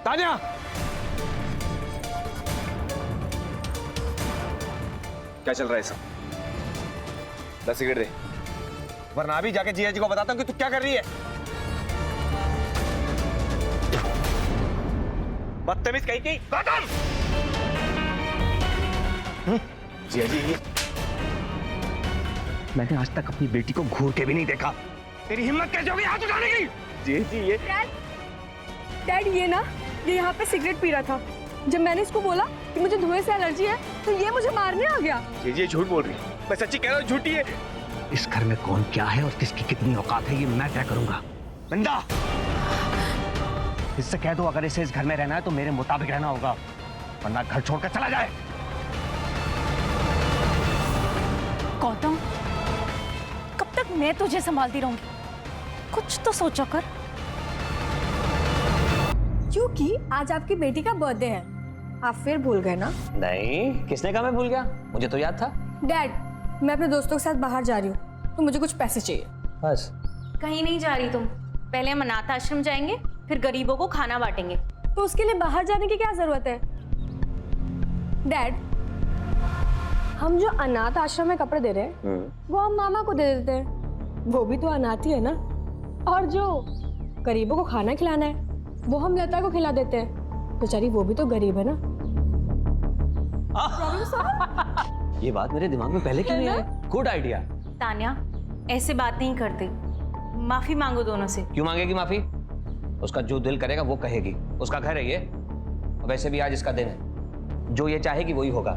तान्या, क्या चल रहा है सब? 10 सिगरेट दे, वरना अभी जाके जीजा जी को बताता हूँ कि तू क्या कर रही है। बदतमीज कहीं की। गौतम! जीजा जी, मैंने आज तक अपनी बेटी को घूर के भी नहीं देखा। तेरी हिम्मत कैसे होगी हाथ उठाने की? जीजा जी, ये डैड ये यहाँ पे सिगरेट पी रहा था। जब मैंने इसको बोला कि मुझे धुएं से एलर्जी है तो ये मुझे मारने आ गया। ये झूठ बोल रही है। मैं सच्ची कह रहा हूँ, झूठी है। इस घर में कौन क्या है और किसकी कितनी औकात है ये मैं तय करूंगा। नंदा, इससे कह दो अगर इसे इस घर में रहना है तो मेरे मुताबिक रहना होगा, वरना घर छोड़कर चला जाए। गौतम, कब तक मैं तुझे संभालती रहूंगी? कुछ तो सोचो कर। क्योंकि आज आपकी बेटी का बर्थडे है। आप फिर भूल गए ना? नहीं, किसने कहा मैं भूल गया? मुझे तो याद था। डैड, मैं अपने दोस्तों के साथ बाहर जा रही हूँ तो मुझे कुछ पैसे चाहिए। बस? कहीं नहीं जा रही तुम। पहले हम अनाथ आश्रम जाएंगे, फिर गरीबों को खाना बांटेंगे। तो उसके लिए बाहर जाने की क्या जरूरत है? डैड, हम जो अनाथ आश्रम में कपड़े दे रहे हैं वो हम मामा को दे देते हैं। वो भी तो अनाथ ही है ना। और जो गरीबों को खाना खिलाना है वो हम लता को खिला देते हैं। बेचारी वो भी तो गरीब है ना। ये बात मेरे दिमाग में पहले क्यों नहीं आई? Good idea. तान्या, ऐसे बात नहीं करते। माफी मांगो दोनों से। क्यों मांगेगी माफी? उसका जो दिल करेगा वो कहेगी। उसका घर है ये। वैसे भी आज इसका दिन है, जो ये चाहेगी वही होगा।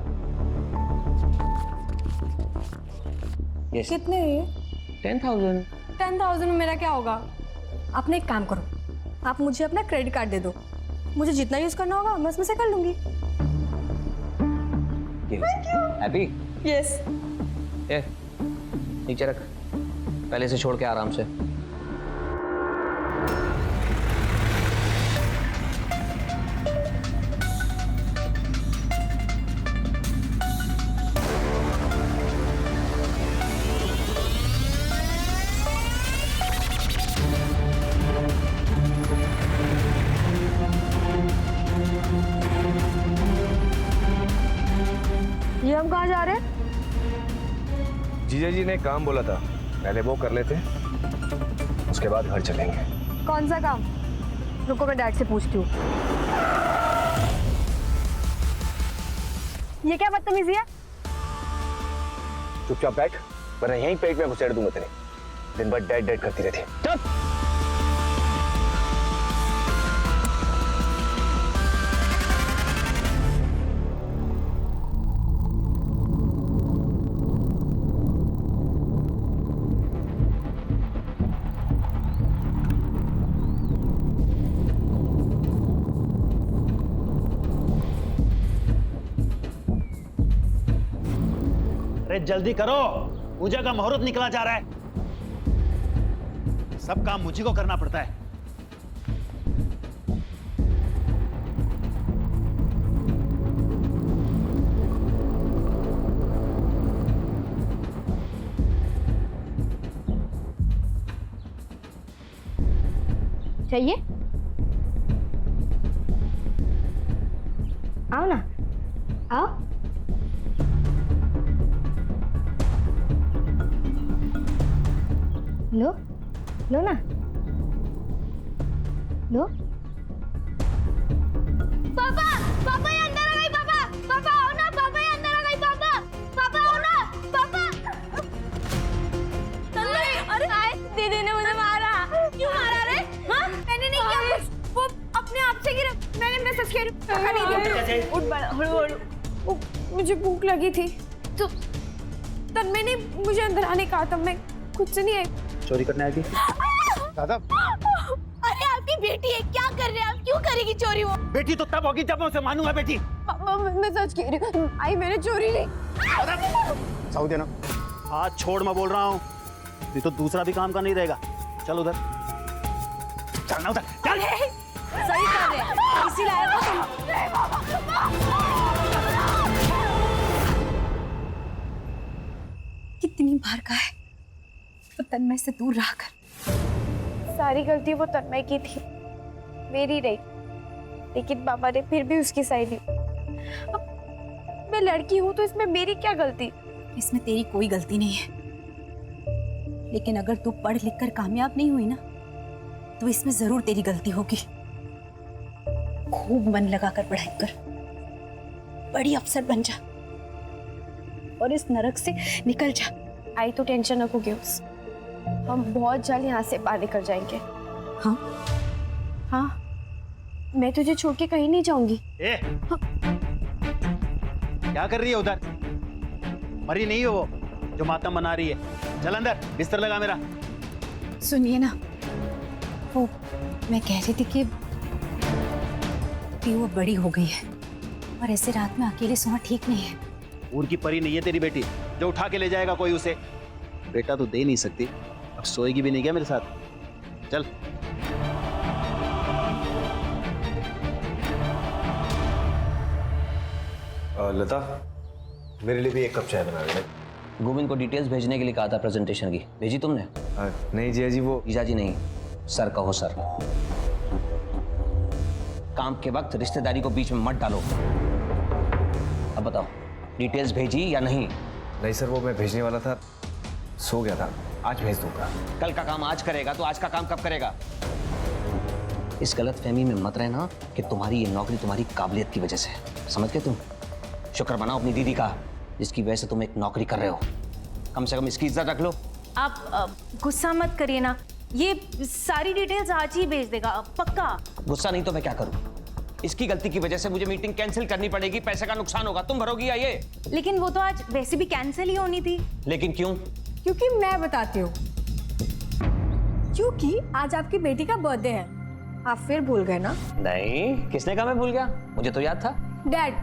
yes. कितने है ये? 10,000। 10,000 में मेरा क्या होगा? आपने एक काम करो, आप मुझे अपना क्रेडिट कार्ड दे दो। मुझे जितना यूज करना होगा मैं उसमें से कर लूंगी। हैप्पी? यस। ये नीचे रख, पहले से छोड़ के आराम से। ये हम कहाँ जा रहे हैं? जीजा जी ने काम बोला था, पहले वो कर लेते, उसके बाद घर चलेंगे। कौन सा काम? रुको मैं डैड से पूछती हूँ। ये क्या बदतमीजी है? चुपचाप बैठ, वरना यहीं पेट में घुसेड़ दूंगा तेरे। दिन भर डैड डैड करती रहती है। चुप! अरे जल्दी करो, पूजा का मुहूर्त निकला जा रहा है। सब काम मुझी को करना पड़ता है। चाहिए? आओ ना, आओ। लो, लो ना, लो। पापा, पापा ये अंदर आ गई। पापा, पापा आओ ना। पापा ये अंदर आ गई। पापा, पापा आओ ना। पापा। अरे आए, दीदी ने मुझे मारा। क्यों मारा रे? हाँ? मैंने नहीं किया कुछ। वो अपने आप से गिरा। मैंने मैसेज किया। उठ बड़ा, हड़ू। मुझे भूख लगी थी तो तन्मय ने मुझे अंदर आने कहा था। मैं खुद से नहीं आई। चोरी करने आई थी? दादा, अरे आपकी बेटी है, क्या कर रहे हैं आप? क्यों करेगी चोरी वो? बेटी तो तब होगी जब मैं उसे मानूंगा। बेटी मैं सच कह रही हूँ, आई मैंने चोरी नहीं। साउथ देना। हाथ छोड़, मैं बोल रहा हूँ। ये तो दूसरा भी काम का नहीं रहेगा। चल उधर, चलना उधर, चल। सही कर रहे हैं, इसी लायक हो तुम। कितनी बार कहा है वो तन्मय से दूर रह कर। सारी गलती वो तन्मय की थी, मेरी रही। लेकिन पापा ने फिर भी उसकी साइड ली। अब मैं लड़की हूँ तो इसमें मेरी क्या गलती? इसमें तेरी कोई गलती नहीं है, लेकिन अगर तू पढ़ लिख कर कामयाब नहीं हुई ना तो इसमें जरूर तेरी गलती होगी। खूब मन लगाकर पढ़ाई कर, बड़ी अफसर बन जा और इस नरक से निकल जा। आई तो टेंशन रखो गेम्स, हम बहुत जल्द यहाँ से बाहर निकल जाएंगे। हाँ हाँ, मैं तुझे छोड़ के कहीं नहीं जाऊंगी। ए, क्या कर रही है उधर? मरी नहीं हो वो जो मातम बना रही है। चल अंदर, बिस्तर लगा मेरा। सुनिए ना, वो मैं कह रही थी कि वो बड़ी हो गई है और ऐसे रात में अकेले सोना ठीक नहीं है। ऊर की परी नहीं है तेरी बेटी जो उठा के ले जाएगा कोई उसे। बेटा तो दे नहीं सकती, अब सोएगी भी नहीं क्या मेरे साथ? चल। लता, मेरे लिए भी एक कप चाय बना दे। गोविंद को डिटेल्स भेजने के लिए कहा था प्रेजेंटेशन की, भेजी तुमने? नहीं जिया जी, वो जीजा जी नहीं, सर कहो सर। काम के वक्त रिश्तेदारी को बीच में मत डालो। अब बताओ, डिटेल्स भेजी या नहीं? नहीं सर, वो मैं भेजने वाला था, सो गया था, आज भेज दूंगा। कल का काम आज करेगा तो आज का काम कब करेगा? इस गलत फहमी में मत रहना कि तुम्हारी ये नौकरी तुम्हारी काबिलियत की वजह से है। समझ गए तुम? शुक्र मनाओ अपनी दीदी का, जिसकी वजह से तुम एक नौकरी कर रहे हो। कम से कम इसकी इज्जत रख लो। आप गुस्सा मत करिए ना, ये सारी डिटेल्स आज ही भेज देगा पक्का। गुस्सा नहीं तो मैं क्या करूं? इसकी गलती की वजह से मुझे मीटिंग कैंसिल करनी पड़ेगी, पैसे का नुकसान होगा। तुम भरोगी या ये? लेकिन वो तो आज वैसे भी कैंसिल ही होनी थी। लेकिन क्यों? क्योंकि मैं बताती हूँ, क्योंकि आज आपकी बेटी का बर्थडे है। आप फिर भूल गए ना? नहीं, किसने कहा मैं भूल गया? मुझे तो याद था। डैड,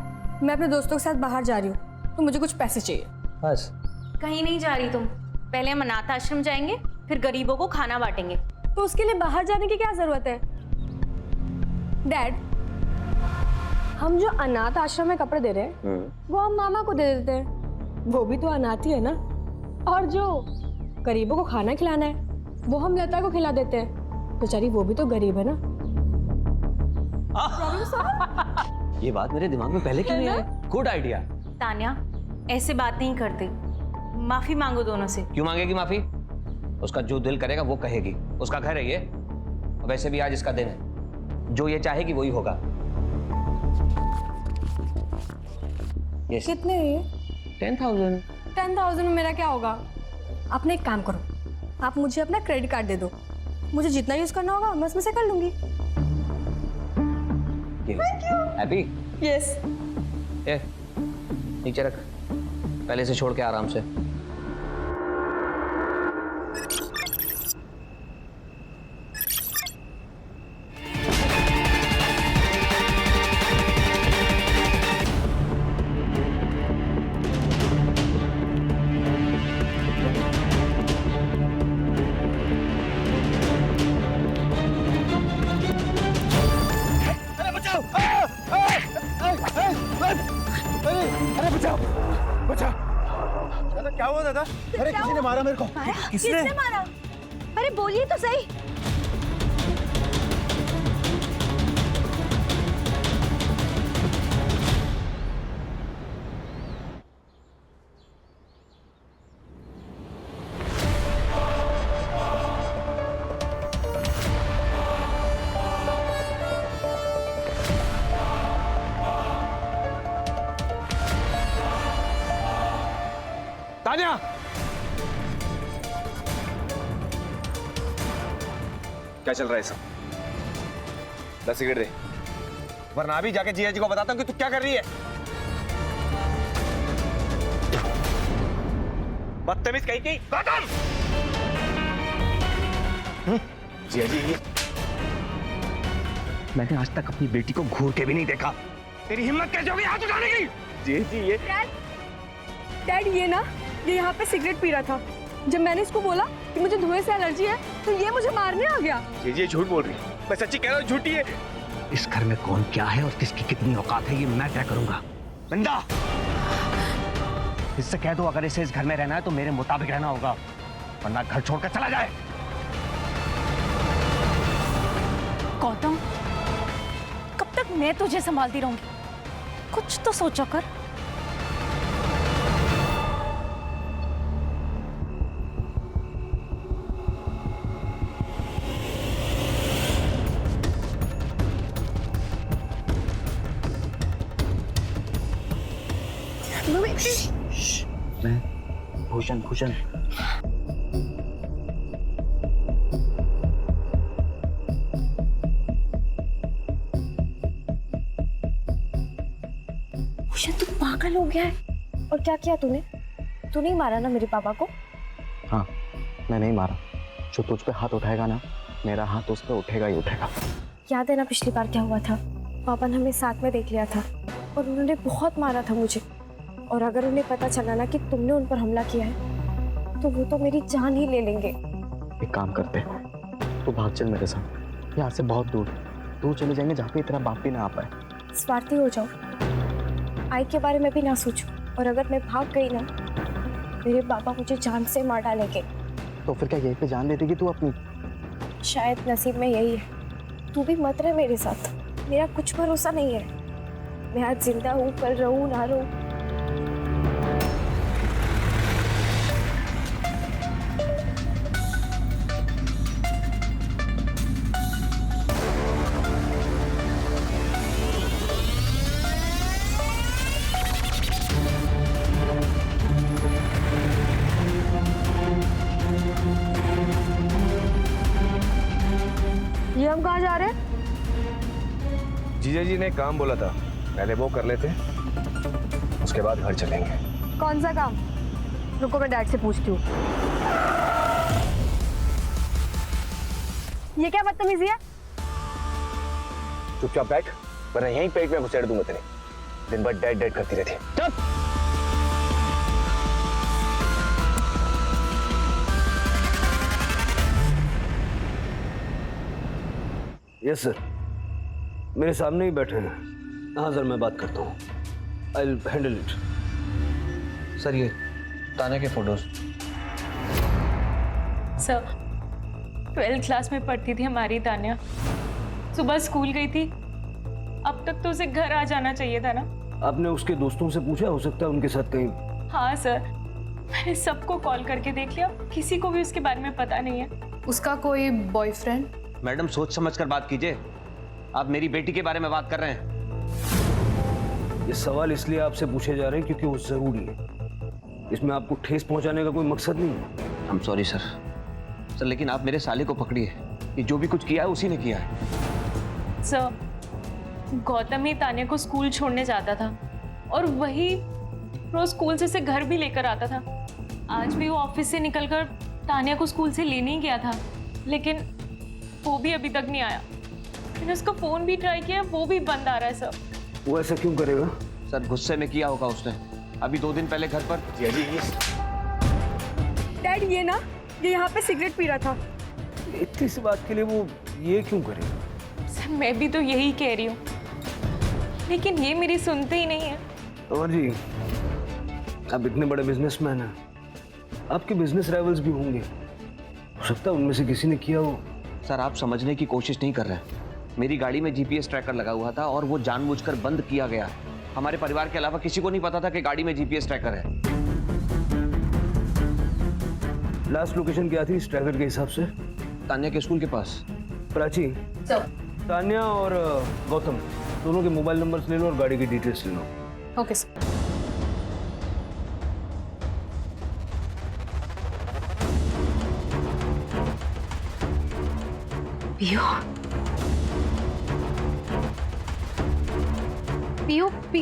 मैं अपने दोस्तों के साथ बाहर जा रही हूँ तो मुझे कुछ पैसे चाहिए। बस? कहीं नहीं जा रही तुम, पहले हम अनाथ आश्रम जाएंगे, फिर गरीबों को खाना बांटेंगे। तो उसके लिए बाहर जाने की क्या जरूरत है? डैड, हम जो अनाथ आश्रम में कपड़े दे रहे हैं वो हम मामा को दे देते हैं, वो भी तो अनाथ ही है ना। और जो गरीबों को खाना खिलाना है वो हम लता को खिला देते हैं, बेचारी वो भी तो गरीब है ना। ये बात मेरे दिमाग में पहले क्यों नहीं आई? Good idea. तान्या, ऐसे बात नहीं करते, माफी मांगो दोनों से। क्यों मांगेगी माफी? उसका जो दिल करेगा वो कहेगी, उसका घर है ये। वैसे भी आज इसका दिन है, जो ये चाहेगी वही होगा। yes. कितने है ये? 10,000। 10,000 में मेरा क्या होगा? आपने एक काम करो, आप मुझे अपना क्रेडिट कार्ड दे दो, मुझे जितना यूज करना होगा मैं उसमें से कर लूंगी। हैप्पी? यस। ए, नीचे रख, पहले से छोड़ के आराम से। अरे बचाओ, बचाओ। दादा क्या हुआ दादा? अरे किसी ने मारा मेरे को। किसने मारा? अरे बोलिए तो सही। तान्या, क्या चल रहा है सब? 10 सिगरेट दे, वरना अभी जाके जिया जी को बताता हूँ कि तू क्या कर रही है। बदतमीज कहीं की। गौतम! जिया जी, मैंने आज तक अपनी बेटी को घूर के भी नहीं देखा। तेरी हिम्मत कैसे होगी हाथ उठाने की? जिया जी, ये डैड, ये ना, ये यहाँ पे सिगरेट पी रहा था। जब मैंने इसको बोला कि मुझे धुएं से एलर्जी है तो ये मुझे मारने आ गया। ये झूठ बोल रही है। मैं सच्ची कह रहा हूँ, झूठी है। इस घर में कौन क्या है और किसकी कितनी औकात है ये मैं तय करूंगा। नंदा, इससे कह दो अगर इसे इस घर में रहना है तो मेरे मुताबिक रहना होगा, वरना घर छोड़कर चला जाए। गौतम, कब तक मैं तुझे संभालती रहूंगी। कुछ तो सोचो कर। भूषण भूषण भूषण तू पागल हो गया है। और क्या किया तूने? तू नहीं मारा ना मेरे पापा को? हाँ, मैं नहीं मारा। जो तुझ पे हाथ उठाएगा ना, मेरा हाथ उस पे उठेगा ही उठेगा। याद है ना पिछली बार क्या हुआ था? पापा ने हमें साथ में देख लिया था और उन्होंने बहुत मारा था मुझे। और अगर उन्हें पता चला ना कि तुमने उन पर हमला किया है तो वो तो मेरी जान ही ले लेंगे। एक काम करते हैं, तू भाग चल मेरे साथ, यहाँ से बहुत दूर दूर चले जाएंगे जहाँ पे तेरा बाप भी ना आ पाए। स्वार्थी हो जाओ, आई के बारे में भी ना सोचो। और अगर मैं भाग गई ना, मेरे पापा मुझे जान से मार डालेंगे। तो फिर क्या यहीं पे जान दे देगी तू अपनी? शायद नसीब में यही है। तू भी मत रह मेरे साथ, मेरा कुछ भरोसा नहीं है। मैं आज जिंदा हूँ, कल रहूँ ना रहूँ। ये हम कहाँ जा रहे हैं? जीजा जी ने काम बोला था, पहले वो कर लेते, उसके बाद घर चलेंगे। कौन सा काम? रुको मैं डैड से पूछती हूँ। ये क्या बदतमीजी है? चुपचाप बैठ, वरना यहीं पेट में घुसेड़ दूंगा तेरे। दिन भर डैड डैड करती रहती है। चुप। यस सर, मेरे सामने ही बैठे हैं। हाँ सर, मैं बात करता हूँ। I will handle it. Sir ये तान्या के फोटोज। सर 12th क्लास में पढ़ती थी हमारी तान्या। सुबह स्कूल गई थी, अब तक तो उसे घर आ जाना चाहिए था ना। आपने उसके दोस्तों से पूछा? हो सकता है उनके साथ कहीं। हाँ सर, मैंने सबको कॉल करके देख लिया, किसी को भी उसके बारे में पता नहीं है। उसका कोई बॉयफ्रेंड? मैडम सोच समझ कर बात कीजिए, आप मेरी बेटी के बारे में बात कर रहे हैं। ये सवाल इसलिए आपसे पूछे जा रहे हैं क्योंकि वो जरूरी है। इसमें आपको ठेस पहुंचाने का कोई मकसद नहीं है। I am sorry sir. Sir लेकिन आप मेरे साले को पकड़िए, ये जो भी कुछ किया है उसी ने किया है। सर गौतम ही तान्या को स्कूल छोड़ने जाता था और वही रोज स्कूल से घर भी लेकर आता था। आज भी वो ऑफिस से निकलकर तान्या को स्कूल से लेने ही गया था, लेकिन वो भी अभी तक नहीं आया। मैंने उसका फोन भी ट्राई किया, वो भी बंद आ रहा है सर। वो ऐसा क्यों करेगा? सर गुस्से में किया होगा उसने। अभी 2 दिन पहले घर पर। जीजा जी डैड ये ना, ये यहाँ पे सिगरेट पी रहा था। इतनी सी बात के लिए वो ये क्यों करेगा? सर मैं भी तो यही कह रही हूँ, लेकिन ये मेरी सुनते ही नहीं है। और जी, आप इतने बड़े बिजनेसमैन हैं, आपके बिजनेस राइवल्स भी होंगे। हो सकता है उनमें से किसी ने किया हो। सर आप समझने की कोशिश नहीं कर रहे हैं। मेरी गाड़ी में जीपीएस ट्रैकर लगा हुआ था और वो जानबूझकर बंद किया गया। हमारे परिवार के अलावा किसी को नहीं पता था कि गाड़ी में जीपीएस ट्रैकर है। लास्ट लोकेशन क्या थी इस ट्रैकर के हिसाब से? तान्या के स्कूल के पास। प्राची, तान्या और गौतम दोनों के मोबाइल नंबर्स ले लो और गाड़ी की डिटेल्स ले लो। Okay sir. पियो पियो पी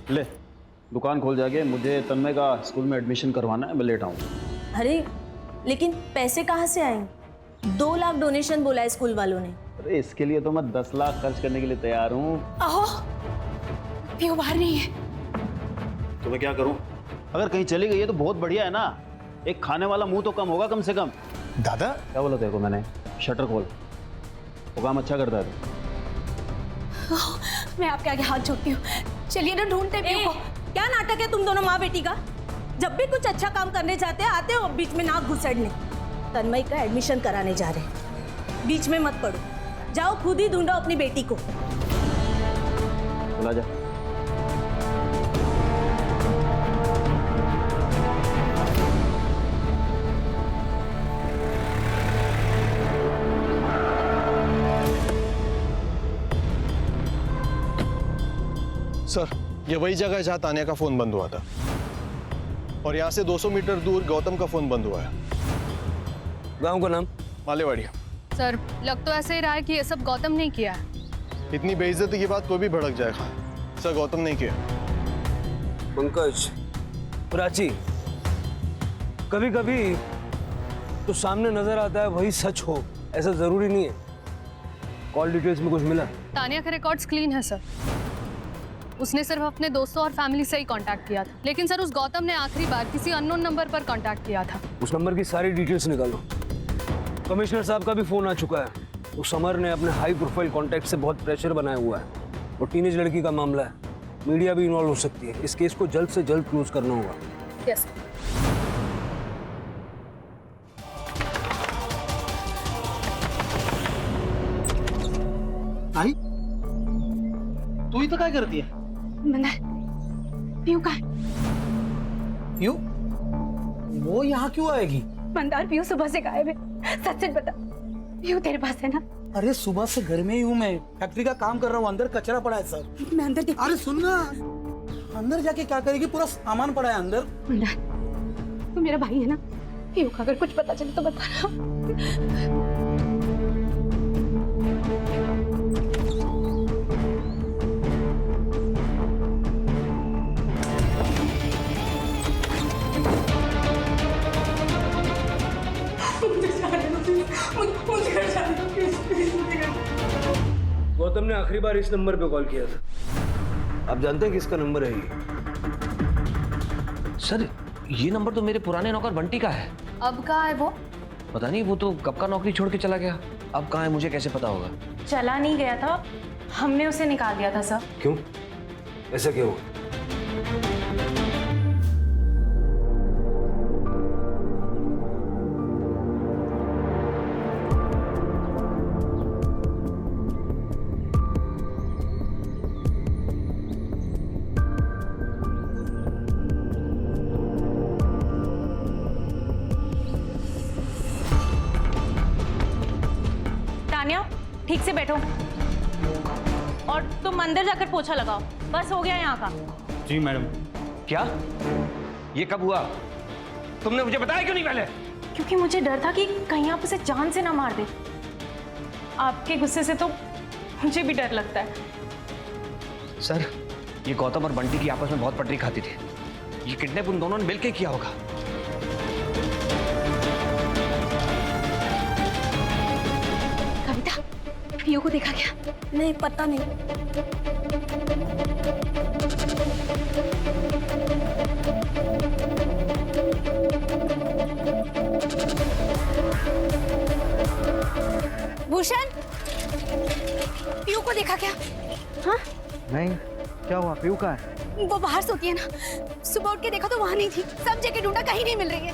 ले दुकान खोल जाके, मुझे तन्मय का स्कूल में एडमिशन करवाना है, मैं लेट आऊँ। अरे लेकिन पैसे कहाँ से आएंगे? 2 लाख डोनेशन बोला है स्कूल वालों ने। अरे इसके लिए तो मैं 10 लाख खर्च करने के लिए तैयार हूँ। आहो, पियो बाहर नहीं है। तो मैं क्या करूँ? अगर कहीं चली गई है तो बहुत बढ़िया है ना, एक खाने वाला मुंह तो कम होगा कम से कम। दादा क्या बोला तेरे को मैंने? शटर खोल, वो काम अच्छा करता है। मैं आपके आगे हाथ जोड़ती हूँ, चलिए ना ढूंढते पियो को। क्या नाटक है तुम दोनों माँ बेटी का? जब भी कुछ अच्छा काम करने जाते हैं आते हो बीच में नाक घुसेड़ने। तन्मय का एडमिशन कराने जा रहे हैं। बीच में मत पड़ो, जाओ खुद ही ढूंढो अपनी बेटी को। चला जा। सर, ये वही जगह है जहाँ तानिया का फोन बंद हुआ था और यहाँ से 200 मीटर दूर गौतम का फोन बंद हुआ है। गांव का नाम? मालेवाड़ी। सर लग तो ऐसे ही रहा है कि ये सब गौतम ने किया है। इतनी बेइज्जती की बात कोई भी भड़क जाएगा। सर, गौतम नहीं किया। पंकज, प्राची, कभी कभी तो सामने नजर आता है वही सच हो, ऐसा जरूरी नहीं है। कॉल डिटेल्स में कुछ मिला? तानिया के रिकॉर्ड्स क्लीन है सर। उसने सिर्फ अपने दोस्तों और फैमिली से ही कांटेक्ट किया था, लेकिन सर उस गौतम ने आखिरी बार किसी अननोन नंबर पर कांटेक्ट किया था। उस नंबर की सारी डिटेल्स निकालो। कमिश्नर साहब का भी फोन आ चुका है। उस समर ने अपने हाई प्रोफाइल कॉन्टैक्ट से बहुत प्रेशर बनाया हुआ है और टीनेज लड़की का मामला है, मीडिया भी इन्वॉल्व हो सकती है। इस केस को जल्द से जल्द क्लोज करना होगा। यस। आई तू ही तो क्या करती है? पीयू का है? क्यों? वो यहाँ क्यों आएगी? मंदार, पीयू सुबह से गायब है। सच सच बता, पीयू तेरे पास है ना? अरे सुबह से घर में ही हूँ मैं, फैक्ट्री का काम कर रहा हूँ, अंदर कचरा पड़ा है सर। मैं अंदर देख। अरे सुन ना, अंदर जाके क्या करेगी, पूरा सामान पड़ा है अंदर। मंदार, तू मेरा भाई है ना? पीयू का अगर कुछ पता चले तो बता। गौतम ने आखिरी बार इस नंबर पे कॉल किया था। आप जानते हैं किसका नंबर है ये? सर, ये नंबर तो मेरे पुराने नौकर बंटी का है। अब कहाँ है वो? पता नहीं, वो तो कब का नौकरी छोड़ के चला गया। अब कहाँ है मुझे कैसे पता होगा? चला नहीं गया था, हमने उसे निकाल दिया था सर। क्यों? ऐसा क्यों? तानिया, ठीक से बैठो और तुम अंदर जाकर पोछा लगाओ। बस हो गया यहाँ का। जी मैडम। क्या? ये कब हुआ? तुमने मुझे बताया क्यों नहीं पहले? क्योंकि मुझे डर था कि कहीं आप उसे जान से ना मार दे। आपके गुस्से से तो मुझे भी डर लगता है। सर, ये गौतम और बंटी की आपस में बहुत पटरी खाती थी। ये किडनैप उन दोनों ने मिलकर किया होगा। कविता, पीयू को देखा क्या? नहीं, पता नहीं। भूषण, पीयू को देखा क्या? हाँ? नहीं, क्या हुआ? पीयू कहाँ है? वो बाहर सोती है ना, सुबह उठ के देखा तो वहाँ नहीं थी। सब जगह ढूंढा, कहीं नहीं मिल रही है।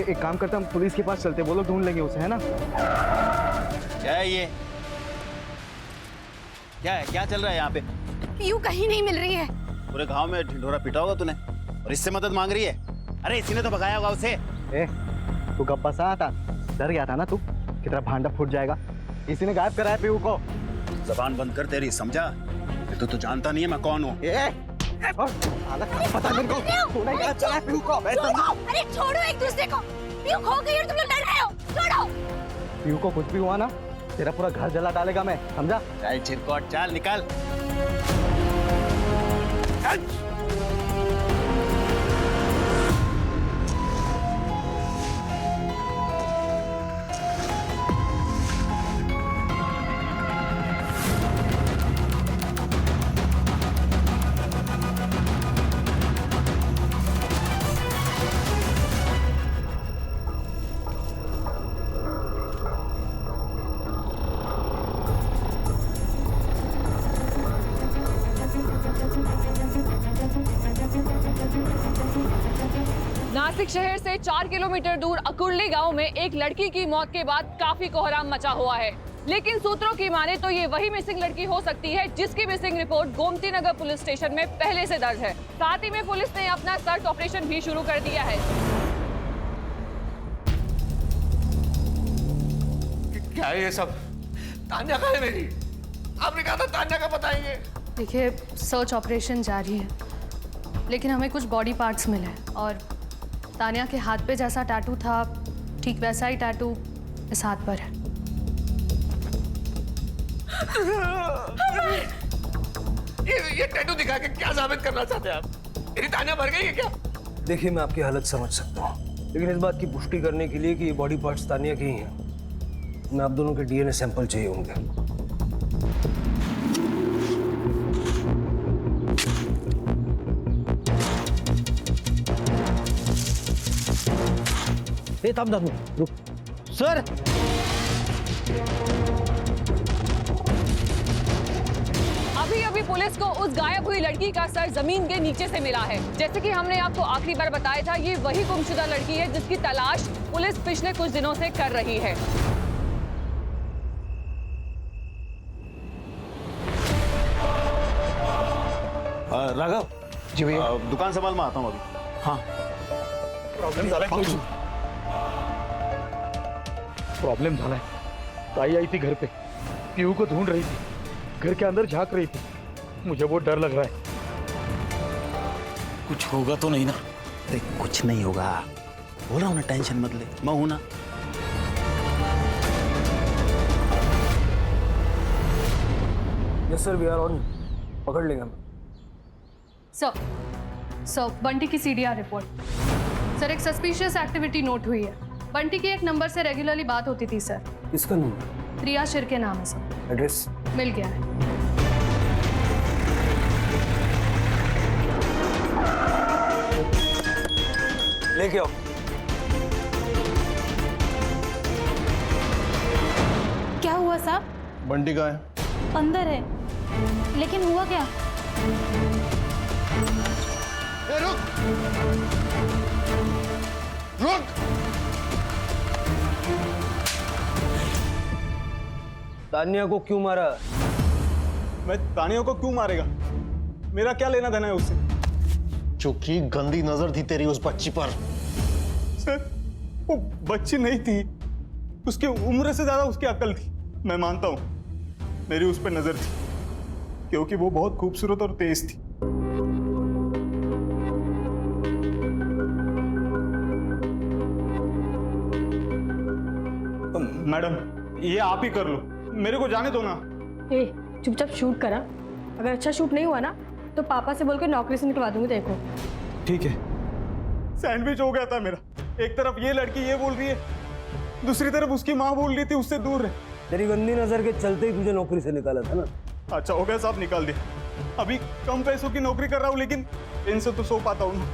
एक काम करते हम पुलिस के पास चलते, वो लोग ढूंढ लेंगे उसे, है ना? क्या है ये? क्या है? क्या चल रहा है यहाँ पे? पीयू कहीं नहीं मिल रही है। पूरे गांव में ढिंढोरा पीटा होगा तूने और इससे मदद मांग रही है? अरे इसी ने तो भगाया होगा उसे। तू कब बसा था? डर गया था ना तू कि तेरा भांडा फूट जाएगा। इसी ने गायब कराया पीयू को। जबान बंद कर तेरी, समझा? ये तो जानता नहीं है मैं कौन हूँ। पता नहीं तूने क्या चला पीयू को? अरे छोड़ो एक दूसरे को। पीयू खो गई और तुम लोग लड़ रहे हो। छोड़ो। पीयू को कुछ भी हुआ ना, तेरा पूरा घर जला डालेगा मैं, समझा? चल चिरकोट, चल निकल। नासिक शहर से 4 किलोमीटर दूर अकुर्ली गांव में एक लड़की की मौत के बाद काफी कोहराम मचा हुआ है, लेकिन सूत्रों की माने तो ये वही मिसिंग लड़की हो सकती है जिसकी missing report Gomti Nagar police station में पहले से दर्ज है। साथ ही में पुलिस ने अपना सर्च ऑपरेशन भी शुरू कर दिया है। क्या है ये सब? तान्या कहाँ है मेरी? आपने कहा था तान्या का बताएंगे। देखिए, सर्च ऑपरेशन जारी है, लेकिन हमें कुछ बॉडी पार्ट्स मिले हैं और तान्या के हाथ पे जैसा टैटू था ठीक वैसा ही टैटू इस हाथ पर है। ये टैटू दिखा के क्या साबित करना चाहते हैं आप? मेरी तान्या मर गई है क्या? देखिए, मैं आपकी हालत समझ सकता हूँ, लेकिन इस बात की पुष्टि करने के लिए कि ये बॉडी पार्ट्स तान्या के ही हैं, मैं आप दोनों के डीएनए सैंपल चाहिए होंगे। रुक सर। अभी अभी पुलिस को उस गायब हुई लड़की का सर जमीन के नीचे से मिला है। जैसे कि हमने आपको आखिरी बार बताया था, ये वही गुमशुदा लड़की है जिसकी तलाश पुलिस पिछले कुछ दिनों से कर रही है। राघव जी भैया। दुकान संभाल मैं आता हूँ अभी। हाँ, प्रॉब्लम झाला है। ताई आई थी घर पे, पीहू को ढूंढ रही थी, घर के अंदर झांक रही थी। मुझे बहुत डर लग रहा है। कुछ होगा तो नहीं ना? अरे कुछ नहीं होगा, बोल रहा हूँ ना, टेंशन मत ले, मैं हूं ना। Yes sir, we are on. पकड़ लेंगे हम। सर, बंटी की सीडीआर रिपोर्ट। सर, एक सस्पिशियस एक्टिविटी नोट हुई है। बंटी की एक नंबर से रेगुलरली बात होती थी सर। किसका नंबर? प्रिया शिर के नाम है सर। एड्रेस मिल गया है। लेके आओ। क्या हुआ साहब? बंटी कहाँ है? अंदर है, लेकिन हुआ क्या? ए, रुक रुक। तान्या को क्यों मारा? मैं तानिया को क्यों मारेगा? मेरा क्या लेना देना है उससे? चूंकि गंदी नजर थी तेरी उस बच्ची पर। सर, वो बच्ची नहीं थी, उसकी उम्र से ज्यादा उसकी अकल थी। मैं मानता हूँ मेरी उस पर नजर थी, क्योंकि वो बहुत खूबसूरत और तेज थी। मैडम, ये आप ही कर लो, मेरे को जाने दो ना। ए, चुपचाप शूट करा। अगर अच्छा शूट नहीं हुआ ना तो पापा से बोल के नौकरी से निकलवा दूंगी। देखो ठीक है। सैंडविच हो गया था मेरा। एक तरफ ये लड़की ये बोल रही है, दूसरी तरफ उसकी माँ बोल रही थी उससे दूर रहे। तेरी गंदी नजर के चलते ही तुझे नौकरी से निकाला था ना। अच्छा हो गया साहब, निकाल दिया। अभी कम पैसों की नौकरी कर रहा हूँ, लेकिन इनसे तो सो पाता हूँ ना।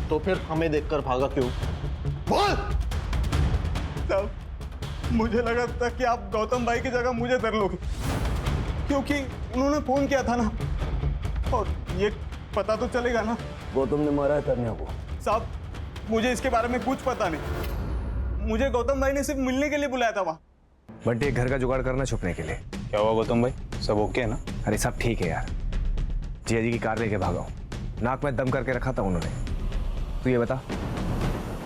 तो फिर हमें देखकर भागा क्यों? बोल। साहब, मुझे लगा था कि आप गौतम भाई की जगह मुझे धर लोगे, क्योंकि उन्होंने फोन किया था ना, और ये पता तो चलेगा ना। गौतम ने मारा है तान्या को। साहब, मुझे इसके बारे में कुछ पता नहीं। मुझे गौतम भाई ने सिर्फ मिलने के लिए बुलाया था वहाँ। बंटी, एक घर का जुगाड़ करना छुपने के लिए। क्या हुआ गौतम भाई, सब ओके है ना? अरे सब ठीक है यार, जिया जी की कार लेके भागा हूँ। नाक में दम करके रखा था उन्होंने। तू ये बता,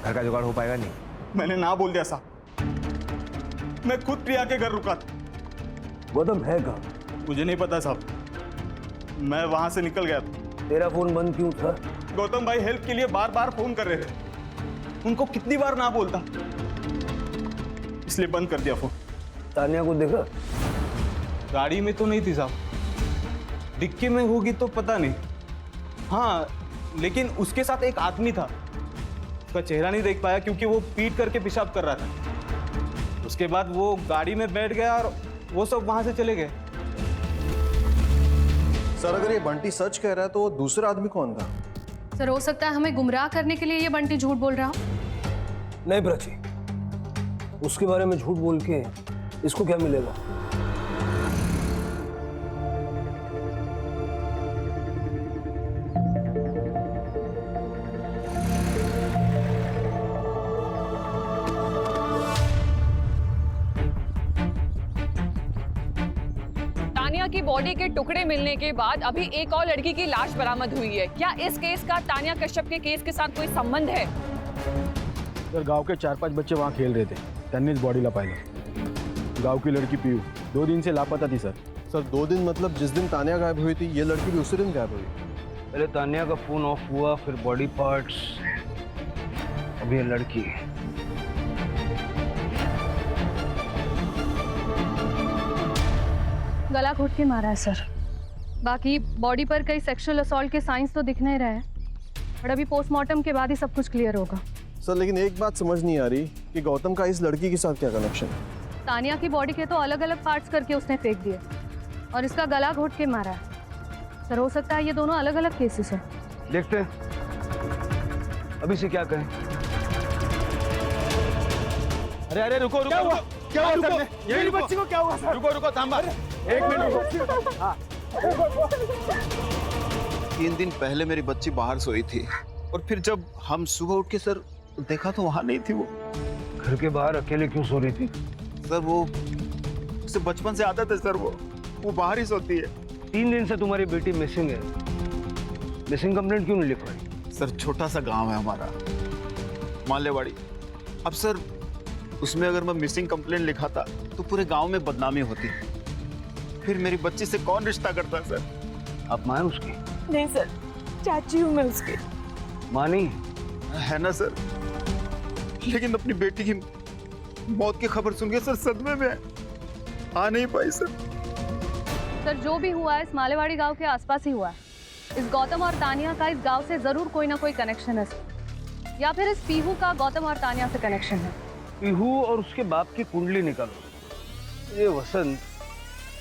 घर का जुगाड़ हो पाएगा? नहीं। मैंने ना बोल दिया साहब, मैं खुद प्रिया के घर रुका था। गौतम है कहाँ? मुझे नहीं पता साहब, मैं वहां से निकल गया था। तेरा फोन बंद क्यों था? गौतम भाई हेल्प के लिए बार बार फोन कर रहे थे, उनको कितनी बार ना बोलता, इसलिए बंद कर दिया फोन। तान्या को देखा? गाड़ी में तो नहीं थी साहब, डिक्की में होगी तो पता नहीं। हाँ, लेकिन उसके साथ एक आदमी था, उसका चेहरा नहीं देख पाया क्योंकि वो पीट करके पेशाब कर रहा था। उसके बाद वो गाड़ी में बैठ गया और वो सब वहां से चले गए। सर, अगर ये बंटी सच कह रहा है तो दूसरा आदमी कौन था? सर, हो सकता है हमें गुमराह करने के लिए ये बंटी झूठ बोल रहा हो। नहीं प्राची, उसके बारे में झूठ बोल के इसको क्या मिलेगा? तानिया की बॉडी के टुकड़े मिलने के बाद अभी एक और लड़की की लाश बरामद हुई है। क्या इस केस का तानिया कश्यप के केस के साथ कोई संबंध है? तर गाव के 4-5 बच्चे वहाँ खेल रहे थे, त्यांनीच बॉडीला पाहिलं। गाव की लड़की पीयू 2 दिन से लापता थी सर। सर 2 दिन मतलब जिस दिन तानिया गायब हुई थी ये लड़की भी उसी दिन गायब हुई। पहले तानिया का फोन ऑफ हुआ, फिर बॉडी पार्ट्स, अब ये लड़की। गला घोट के मारा है सर। बाकी बॉडी पर कई सेक्सुअल असॉल्ट के साइंस तो दिख नहीं रहे हैं, पर अभी पोस्टमार्टम के बाद ही सब कुछ क्लियर होगा। सर लेकिन एक बात समझ नहीं आ रही कि गौतम का इस लड़की के साथ क्या कनेक्शन है। तानिया की बॉडी के तो अलग अलग पार्ट्स करके उसने फेंक दिए और इसका गला घोट के मारा है। सर हो सकता है ये दोनों अलग अलग केसेस हैं। देखते हैं अभी से क्या कहें। अरे अरे रुको रुको, क्या हुआ सर? मेरी बच्ची को क्या हुआ सर? रुको रुको, थांबा, 1 मिनट रुको। 3 दिन पहले मेरी बच्ची बाहर सोई थी और फिर जब हम सुबह उठ के सर देखा तो वहां नहीं थी वो। घर के बाहर अकेले क्यों सो रही थी? सर वो उसे बचपन से आदत है सर, वो बाहर ही सोती है। 3 दिन से तुम्हारी बेटी मिसिंग है, मिसिंग कंप्लेंट क्यों नहीं लिखवाई? सर छोटा सा गांव है हमारा, मालेवाड़ी। अब सर उसमें अगर मैं मिसिंग कंप्लेंट लिखाता तो पूरे गांव में बदनामी होती, फिर मेरी बच्ची से कौन रिश्ता करता सर? आप मां हैं उसकी? नहीं सर, चाची हूँ मैं उसकी। मां नहीं है ना सर, लेकिन अपनी बेटी की मौत की खबर सुन के सर सदमे में आ नहीं पाई सर। सर जो भी हुआ है इस मालेवाड़ी गांव के आसपास ही हुआ है। इस गौतम और तानिया का इस गांव से जरूर कोई ना कोई कनेक्शन है सर, या फिर इस पीहू का गौतम और तानिया से कनेक्शन है। पीहू और उसके बाप की कुंडली निकालो। ये वसंत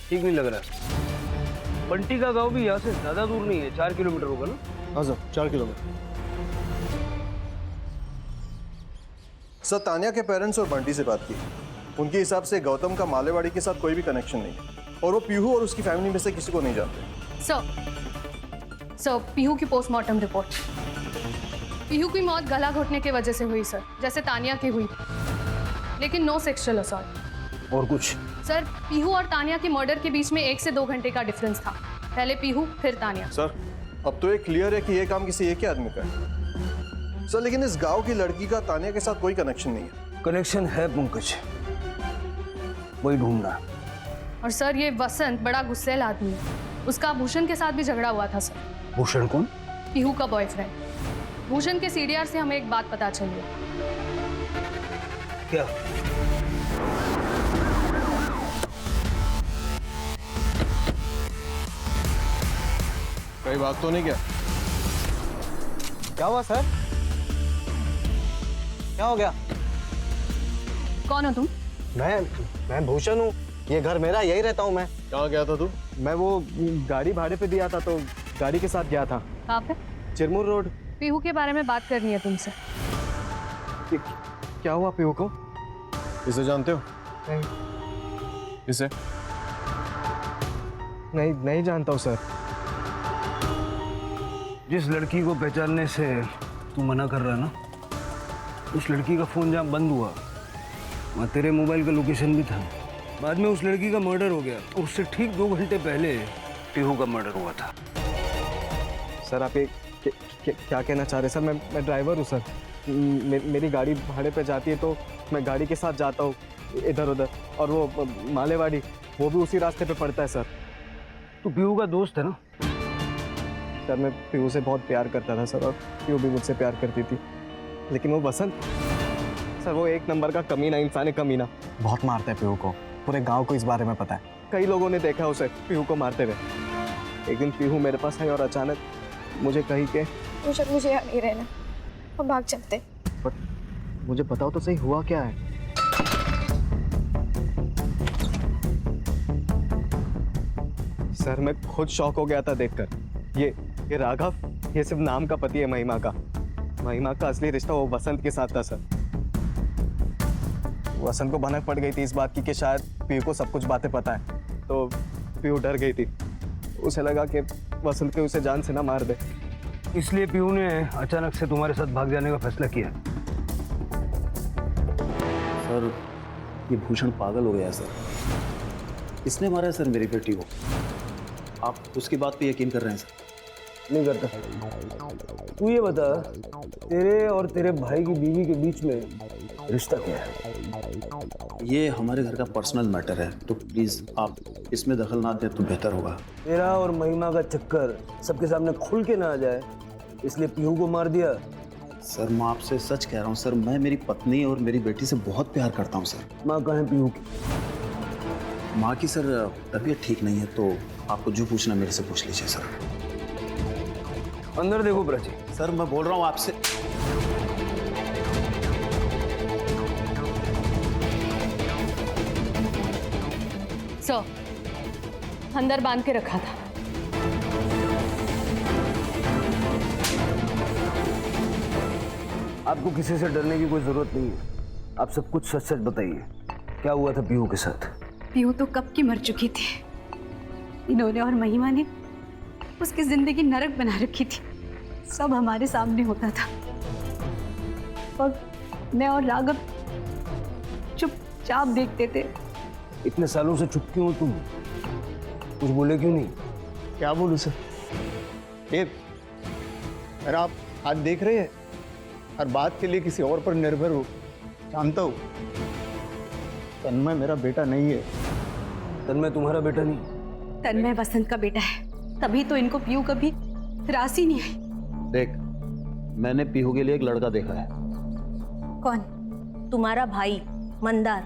ठीक नहीं लग रहा है। बंटी का गांव भी यहाँ से ज्यादा दूर नहीं है, 4 किलोमीटर होगा ना? हाँ सर 4 किलोमीटर। सर तानिया के पेरेंट्स और बंटी से बात की, उनके हिसाब से गौतम का मालेवाड़ी के साथ कोई भी कनेक्शन नहीं है और वो पीहू और उसकी फैमिली में से किसी को नहीं जानते। सर पीहू की पोस्टमार्टम रिपोर्ट। पीहू की मौत गला घोटने की वजह से हुई सर, जैसे तानिया की हुई, लेकिन नो सेक्सुअल असॉल्ट। और कुछ? सर पीहू और तानिया की मर्डर के बीच में 1 से 2 घंटे का डिफरेंस था। पहले पीहू फिर तानिया। सर अब तो ये क्लियर है कि ये काम किसी एक ही आदमी का है सर, लेकिन इस गांव की लड़की का तानिया के साथ कोई कनेक्शन नहीं है। कनेक्शन है पंकज, वही ढूंढना। और सर ये वसंत बड़ा गुस्सैल आदमी है, उसका भूषण के साथ भी झगड़ा हुआ था सर। भूषण कौन? पीहू का बॉयफ्रेंड। भूषण के सीडीआर से हमें एक बात पता चली है। क्या? कोई बात तो नहीं क्या? क्या हुआ सर? क्या हो गया? कौन हो तुम? मैं भूषण हूँ, ये घर मेरा, यही रहता हूँ मैं। कहाँ गया था तू? मैं वो गाड़ी भाड़े पे दिया था तो गाड़ी के साथ गया था। कहाँ पे? चिरमुर रोड। पीहू के बारे में बात करनी है तुमसे। क्या हुआ पीहू को? इसे जानते हो? नहीं। इसे? नहीं जानता हूँ सर। जिस लड़की को पहचानने से तू मना कर रहा ना, उस लड़की का फोन जहाँ बंद हुआ वहाँ तेरे मोबाइल का लोकेशन भी था। बाद में उस लड़की का मर्डर हो गया, उससे ठीक 2 घंटे पहले पीहू का मर्डर हुआ था। सर आप ये क्या कहना चाह रहे हैं? सर मैं ड्राइवर हूँ सर, मेरी गाड़ी भाड़े पे जाती है तो मैं गाड़ी के साथ जाता हूँ इधर उधर, और वो मालेवाड़ी वो भी उसी रास्ते पे पड़ता है सर। तू पीहू का दोस्त है ना? सर मैं पीहू से बहुत प्यार करता था सर, और पीहू भी मुझसे प्यार करती थी, लेकिन वो वसंत सर वो 1 नंबर का कमीना इंसान है, कमीना। बहुत मारता है पीहू को, पूरे गांव को इस बारे में पता है। कई लोगों ने देखा उसे पीहू को मारते हुए। एक दिन पीहू मेरे पास आई और अचानक मुझे कही के मुझे यहाँ नहीं रहना, हम भाग चलते। बट मुझे बताओ तो सही हुआ क्या है? सर मैं खुद शॉक हो गया था देखकर। ये राघव, ये सिर्फ नाम का पति है महिमा का। महिमा का असली रिश्ता वो वसंत के साथ था सर। वसंत को भनक पड़ गई थी इस बात की कि शायद पीहू को सब कुछ बातें पता है, तो पीहू डर गई थी। उसे लगा कि वसंत के उसे जान से ना मार दे, इसलिए पीहू ने अचानक से तुम्हारे साथ भाग जाने का फैसला किया। सर ये भूषण पागल हो गया सर, इसने मारा है सर मेरी बेटी को। आप उसकी बात पे यकीन कर रहे हैं सर? नहीं करता। तू ये बता, तेरे और तेरे भाई की बीवी के बीच में रिश्ता क्या है? ये हमारे घर का पर्सनल मैटर है, तो प्लीज आप इसमें दखल ना दें तो बेहतर होगा। तेरा और महिमा का चक्कर सबके सामने खुल के ना आ जाए, इसलिए पीहू को मार दिया। सर मैं आपसे सच कह रहा हूँ सर, मैं मेरी पत्नी और मेरी बेटी से बहुत प्यार करता हूँ सर। माँ कहाँ है पीहू की? माँ की सर तबीयत ठीक नहीं है, तो आपको जो पूछना मेरे से पूछ लीजिए सर। अंदर देखो प्राची। सर मैं बोल रहा हूँ आपसे। सर, अंदर बांध के रखा था। आपको किसी से डरने की कोई जरूरत नहीं है। आप सब कुछ सच सच बताइए, क्या हुआ था पीहू के साथ? पीहू तो कब की मर चुकी थी। इन्होंने और महिमा ने उसकी जिंदगी नरक बना रखी थी। सब हमारे सामने होता था और मैं और राघव चुपचाप देखते थे। इतने सालों से चुप क्यों हो तुम? कुछ बोले क्यों नहीं? क्या बोलूं सर? ये अरे आप आज देख रहे हैं, हर बात के लिए किसी और पर निर्भर हो। जानता हूँ तन्मय मेरा बेटा नहीं है। तन्मय तुम्हारा बेटा नहीं? तन्मय वसंत का बेटा है, तभी तो इनको पीहू कभी रास ही नहीं आई। देख, मैंने पीहू के लिए एक लड़का देखा है। कौन? तुम्हारा भाई मंदार।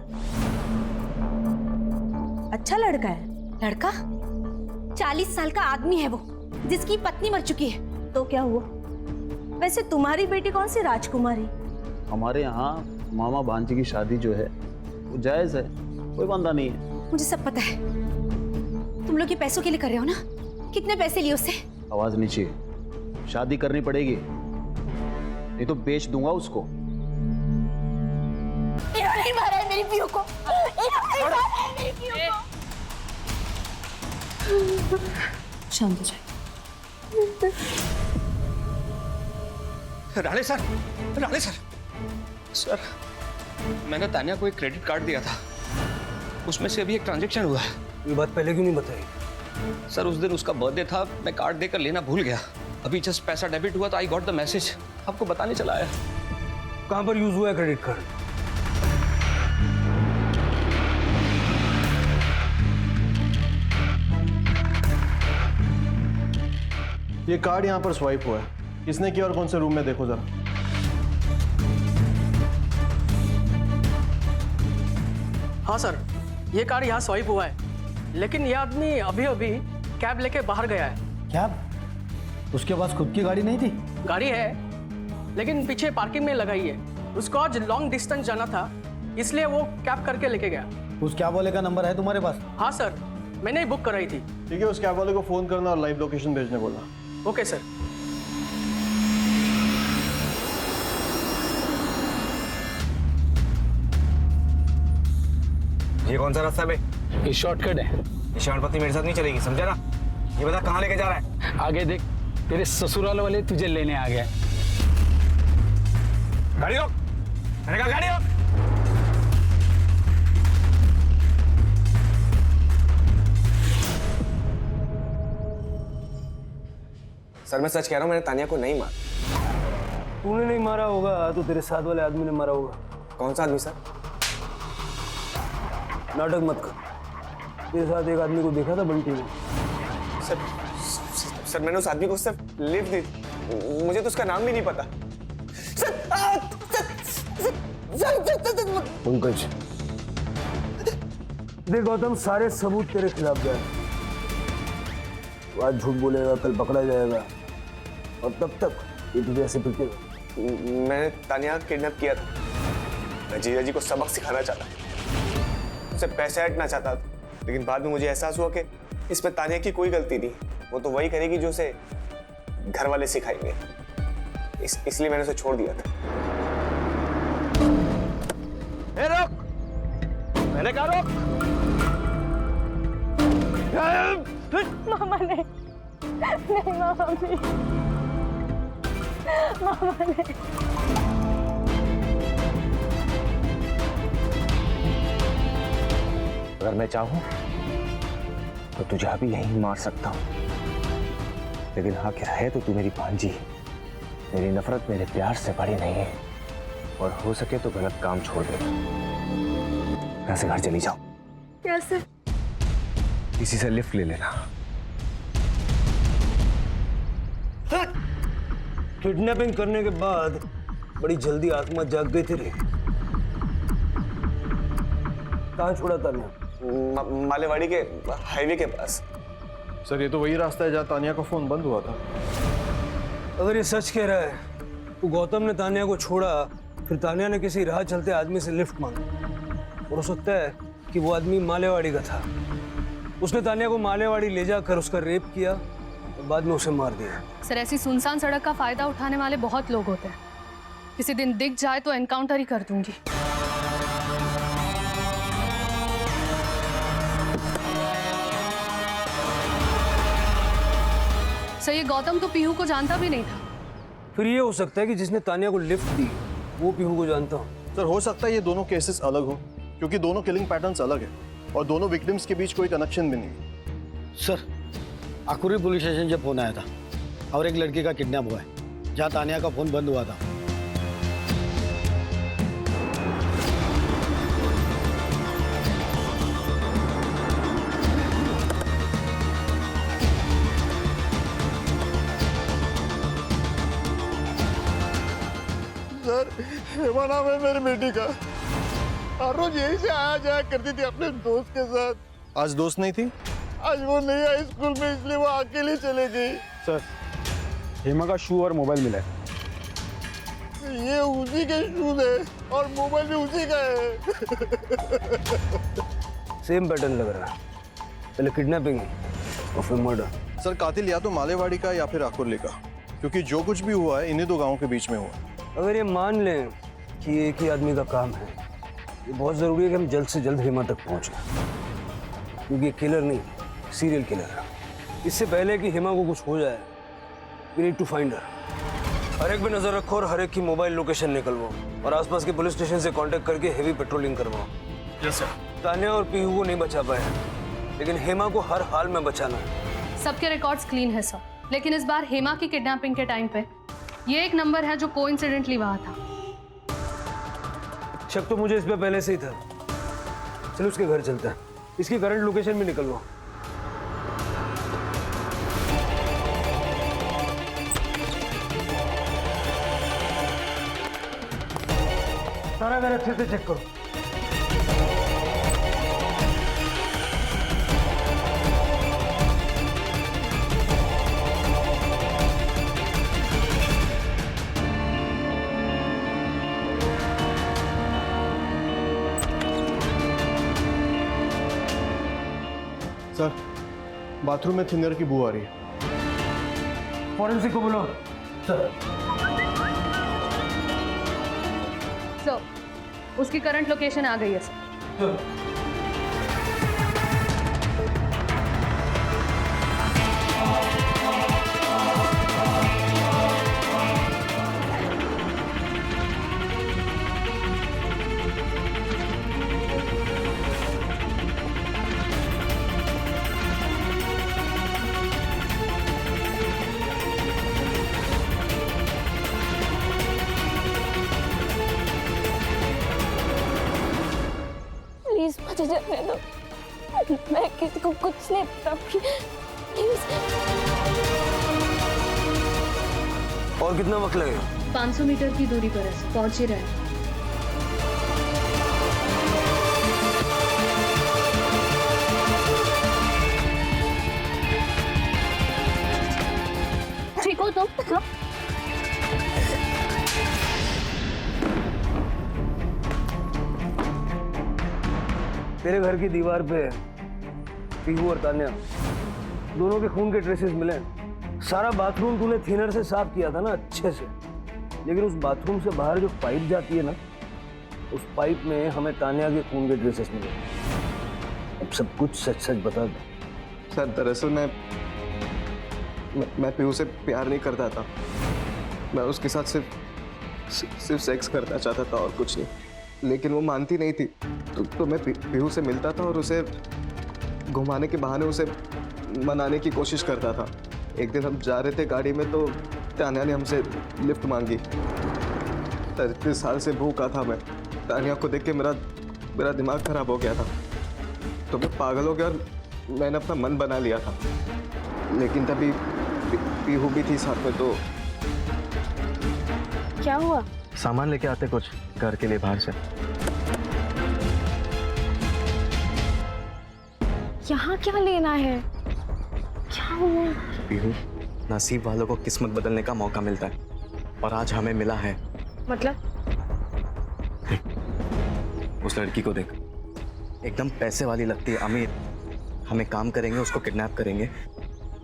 अच्छा लड़का है। लड़का? 40 साल का आदमी है वो, जिसकी पत्नी मर चुकी है। तो क्या हुआ? वैसे तुम्हारी बेटी कौन सी राजकुमारी? हमारे यहाँ मामा भांजी की शादी जो है वो जायज है, कोई बंदा नहीं है। मुझे सब पता है। तुम लोग ये पैसों के लिए कर रहे हो ना? कितने पैसे लिए उससे? आवाज नीचे। शादी करनी पड़ेगी, नहीं तो बेच दूंगा उसको। इन्होंने मारा है मेरी पीहू को। इन्होंने मारा है मेरी पीहू को। शांत हो जाए। Rane sir, Rane sir, sir मैंने तान्या को एक क्रेडिट कार्ड दिया था, उसमें से अभी एक ट्रांजैक्शन हुआ है। ये बात पहले क्यों नहीं बताई? सर उस दिन उसका बर्थडे था, मैं कार्ड देकर लेना भूल गया। अभी जस्ट पैसा डेबिट हुआ तो आई गॉट द मैसेज, आपको बताने चला आया। कहाँ पर यूज हुआ है क्रेडिट कार्ड? ये कार्ड यहाँ पर स्वाइप हुआ है। किसने किया और कौन से रूम में, देखो जरा। हाँ सर, ये कार्ड यहाँ स्वाइप हुआ है, लेकिन ये आदमी अभी अभी कैब लेके बाहर गया है। क्या उसके पास खुद की गाड़ी नहीं थी? गाड़ी है, लेकिन पीछे पार्किंग में लगाई है। उसको आज लॉन्ग डिस्टेंस जाना था, इसलिए वो कैब करके लेके गया। उस कैब वाले का नंबर है तुम्हारे पास? हाँ सर, मैंने ही बुक कराई थी। ठीक है, उस कैब वाले को फोन करना और लाइव लोकेशन भेजने बोलना। Okay sir. ये कौन सा रास्ता है बे? ये शॉर्टकट है। ये शांतपति मेरे साथ नहीं चलेगी, समझा ना? ये बता कहाँ लेके जा रहा है? आगे देख, तेरे ससुराल वाले तुझे लेने आ गए। गाड़ी रोक, मैंने कहा गाड़ी रोक। सर मैं सच कह रहा हूँ, मैंने तानिया को नहीं मारा। तूने नहीं मारा होगा तो तेरे साथ वाले आदमी ने मारा होगा। कौन सा आदमी सर? नाटक मत कर। तेरे साथ एक आदमी को देखा था बंटी ने। सर मैंने उस आदमी को सिर्फ लिफ्ट दी, मुझे तो उसका नाम भी नहीं पता। पंकज, देख गौतम, सारे सबूत तेरे खिलाफ गए। आज झूठ बोलेगा, कल पकड़ा जाएगा, और तब तक ये तुझे ऐसे पिटेगा। मैंने तानिया किडनैप किया था। मैं जीजा जी को सबक सिखाना चाहता, उससे पैसे हटना चाहता था, लेकिन बाद में मुझे एहसास हुआ कि इसमें तानिया की कोई गलती नहीं। वो तो वही करेगी जो उसे घर वाले सिखाएंगे, इसलिए मैंने उसे छोड़ दिया था। ए रोक, मैंने कहा रोक। मामा नहीं, नहीं मामा नहीं, मामा नहीं। अगर मैं चाहूं तो तुझे अभी यहीं मार सकता हूँ, लेकिन हाँ क्या है तो तू मेरी भांजी। मेरी नफरत मेरे प्यार से बड़ी नहीं है, और हो सके तो गलत काम छोड़ दे। यहाँ से घर चली जाओ। कैसे? किसी से लिफ्ट ले लेना। किडनैपिंग करने के बाद बड़ी जल्दी आत्मा जाग गई तेरी। कहाँ छोड़ा तान्या? मालेवाड़ी के हाईवे के पास। सर ये तो वही रास्ता है जहाँ तानिया का फोन बंद हुआ था। अगर ये सच कह रहा है तो गौतम ने तान्या को छोड़ा, फिर तान्या ने किसी राह चलते आदमी से लिफ्ट मांगी, और हो सकता है कि वो आदमी मालेवाड़ी का था। उसने तान्या को मालेवाड़ी ले जाकर उसका रेप किया और बाद में उसे मार दिया। सर ऐसी सुनसान सड़क का फायदा उठाने वाले बहुत लोग होते हैं। किसी दिन दिख जाए तो एनकाउंटर ही कर दूंगी। सर ये गौतम तो पीहू को जानता भी नहीं था। फिर ये हो सकता है कि जिसने तान्या को लिफ्ट दी वो पीहू को जानता हो। सर हो सकता है ये दोनों केसेस अलग हो, क्योंकि दोनों किलिंग पैटर्न्स अलग है और दोनों विक्टिम्स के बीच कोई कनेक्शन भी नहीं। सर आकुरी पुलिस स्टेशन से फोन आया था और एक लड़की का किडनैप हुआ है, जहाँ तानिया का फोन बंद हुआ था। सर हेमा नाम है मेरी बेटी का, हर रोज यही से आया जाया करती थी अपने दोस्त के साथ। आज दोस्त नहीं थी? आज वो नहीं आई स्कूल में, इसलिए वो अकेली चले गई। सर हेमा का शू और मोबाइल मिला है। ये उसी के शूज है और मोबाइल भी उसी का है। सेम पैटर्न लग रहा है, पहले किडनैपिंग और फिर मर्डर। सर कातिल या तो मालेवाड़ी का या फिर आकुर्ली का, क्योंकि जो कुछ भी हुआ है इन्हीं दो गांवों के बीच में हुआ। अगर ये मान लें कि एक ही आदमी का काम है, ये बहुत ज़रूरी है कि हम जल्द से जल्द हेमा तक पहुँचें, क्योंकि ये किलर नहीं, सीरियल किलर है। इससे पहले कि हेमा को कुछ हो जाए, we need to find her. हर एक पे नज़र रखो और हर एक की मोबाइल लोकेशन निकलवाओ और आसपास के पुलिस स्टेशन से कांटेक्ट करके हेवी पेट्रोलिंग करवाओ। Yes sir. तान्या और पीहू को नहीं बचा पाए, लेकिन हेमा को हर हाल में बचाना है। सबके रिकॉर्ड्स क्लीन है सर, लेकिन इस बार हेमा की किडनैपिंग के टाइम पे ये एक नंबर है जो कोइंसिडेंटली वहाँ था। शक तो मुझे इस पे पहले से ही था। चलो उसके घर चलते हैं, इसकी करंट लोकेशन भी निकलवाओ। सारा घर अच्छे से चेक करो। सर बाथरूम में थिनर की बू आ रही है। फॉरेंसिक को बोलो। सर उसकी करंट लोकेशन आ गई है सर। प्लीज मुझे जाने दो, मैं किसी को कुछ नहीं पता। प्लीज। और कितना वक्त लगेगा? 500 मीटर की दूरी पर है, पहुंच ही रहे हैं। ठीक हो तुम? तेरे घर की दीवार पे पीहू और तान्या दोनों के खून के ट्रेसेस मिले। सारा बाथरूम तूने थिनर से साफ किया था ना अच्छे से, लेकिन उस बाथरूम से बाहर जो पाइप जाती है ना, उस पाइप में हमें तान्या के खून के ट्रेसेस मिले। अब सब कुछ सच सच बता दो। सर दरअसल मैं पीहू से प्यार नहीं करता था, मैं उसके साथ सिर्फ सेक्स करना चाहता था और कुछ नहीं, लेकिन वो मानती नहीं थी। तो मैं पीहू से मिलता था और उसे घुमाने के बहाने उसे मनाने की कोशिश करता था। एक दिन हम जा रहे थे गाड़ी में तो तान्या ने हमसे लिफ्ट मांगी। 33 साल से भूखा था मैं। तान्या को देख के मेरा दिमाग खराब हो गया था, तो मैं पागल हो गया और मैंने अपना मन बना लिया था। लेकिन तभी पीहू भी थी साथ में। तो क्या हुआ? सामान लेके आते कुछ घर के लिए बाहर से। यहाँ क्या लेना है? क्या हुआ? पीहू, नसीब वालों को किस्मत बदलने का मौका मिलता है और आज हमें मिला है। मतलब? उस लड़की को देख, एकदम पैसे वाली लगती है, अमीर। हमें काम करेंगे, उसको किडनैप करेंगे,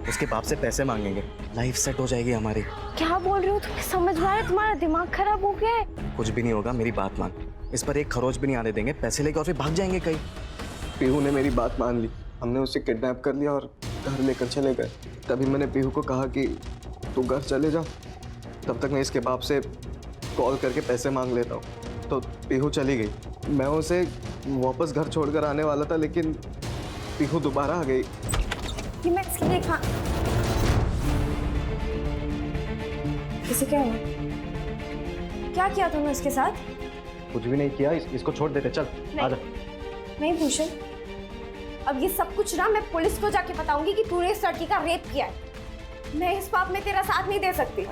उसके बाप से पैसे मांगेंगे, लाइफ सेट हो जाएगी हमारी। क्या बोल रहे हो? तुम्हें समझ में आ रहा है? तुम्हारा दिमाग खराब हो गया है? कुछ भी नहीं होगा, मेरी बात मान। इस पर एक खरोच भी नहीं आने देंगे, पैसे लेके और फिर भाग जाएंगे कहीं। पीहू ने मेरी बात मान ली, हमने उसे किडनैप कर लिया और घर लेकर चले गए। तभी मैंने पीहू को कहा कि तू घर चले जा, तब तक मैं इसके बाप से कॉल करके पैसे मांग लेता हूँ। तो पीहू चली गई। मैं उसे वापस घर छोड़कर आने वाला था, लेकिन पीहू दोबारा आ गई। कि मैं इसके देखा किसे क्या हुआ? क्या किया तुमने उसके साथ? कुछ भी नहीं किया, इसको छोड़ देते। चल आजा। नहीं भूषण, अब ये सब कुछ ना मैं पुलिस को जाके बताऊंगी कि तूने इस लड़की का रेप किया है। मैं इस बात में तेरा साथ नहीं दे सकती।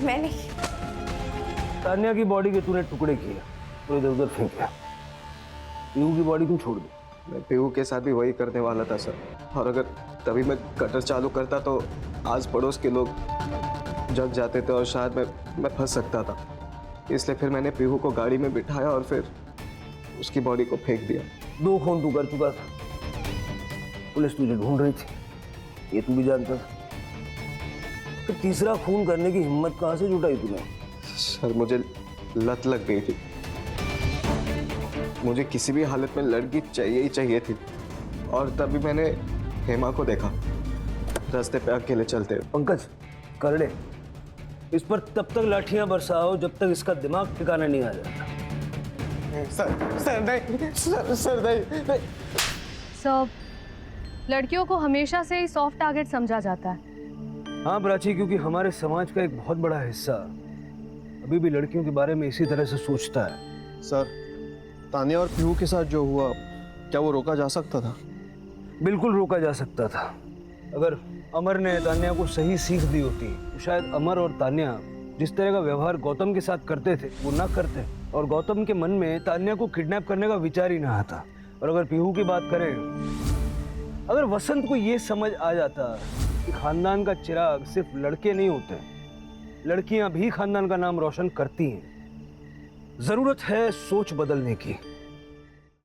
मैं नहीं। तान्या की बॉडी के तूने टुकड़े किए और इधर उधर फेंका। पीहू की बॉडी क्यों छोड़ दी? मैं पीहू के साथ भी वही करने वाला था सर, और अगर तभी मैं कटर चालू करता तो आज पड़ोस के लोग जग जाते थे और शायद मैं फंस सकता था। इसलिए फिर मैंने पीहू को गाड़ी में बिठाया और फिर उसकी बॉडी को फेंक दिया। 2 खून तू कर चुका था, पुलिस तुझे ढूंढ रही थी, ये तू भी जानता था। तो तीसरा खून करने की हिम्मत कहाँ से जुटाई तूने? सर मुझे लत लग गई थी, मुझे किसी भी हालत में लड़की चाहिए ही चाहिए थी। और तभी मैंने हेमा को देखा रास्ते पे अकेले चलते। पंकज करड़े, इस पर तब तक लाठियां बरसाओ जब तक इसका दिमाग ठिकाना नहीं आ जाता। सर नहीं, सर नहीं। सब लड़कियों को हमेशा से ही सॉफ्ट टारगेट समझा जाता है। हाँ प्राची, क्योंकि हमारे समाज का एक बहुत बड़ा हिस्सा अभी भी लड़कियों के बारे में इसी तरह से सोचता है। सर, तान्या और पीहू के साथ जो हुआ, क्या वो रोका जा सकता था? बिल्कुल रोका जा सकता था। अगर अमर ने तान्या को सही सीख दी होती तो शायद अमर और तान्या जिस तरह का व्यवहार गौतम के साथ करते थे वो ना करते, और गौतम के मन में तान्या को किडनैप करने का विचार ही ना आता। और अगर पीहू की बात करें, अगर वसंत को ये समझ आ जाता कि खानदान का चिराग सिर्फ लड़के नहीं होते, लड़कियां भी खानदान का नाम रोशन करती हैं। जरूरत है सोच बदलने की।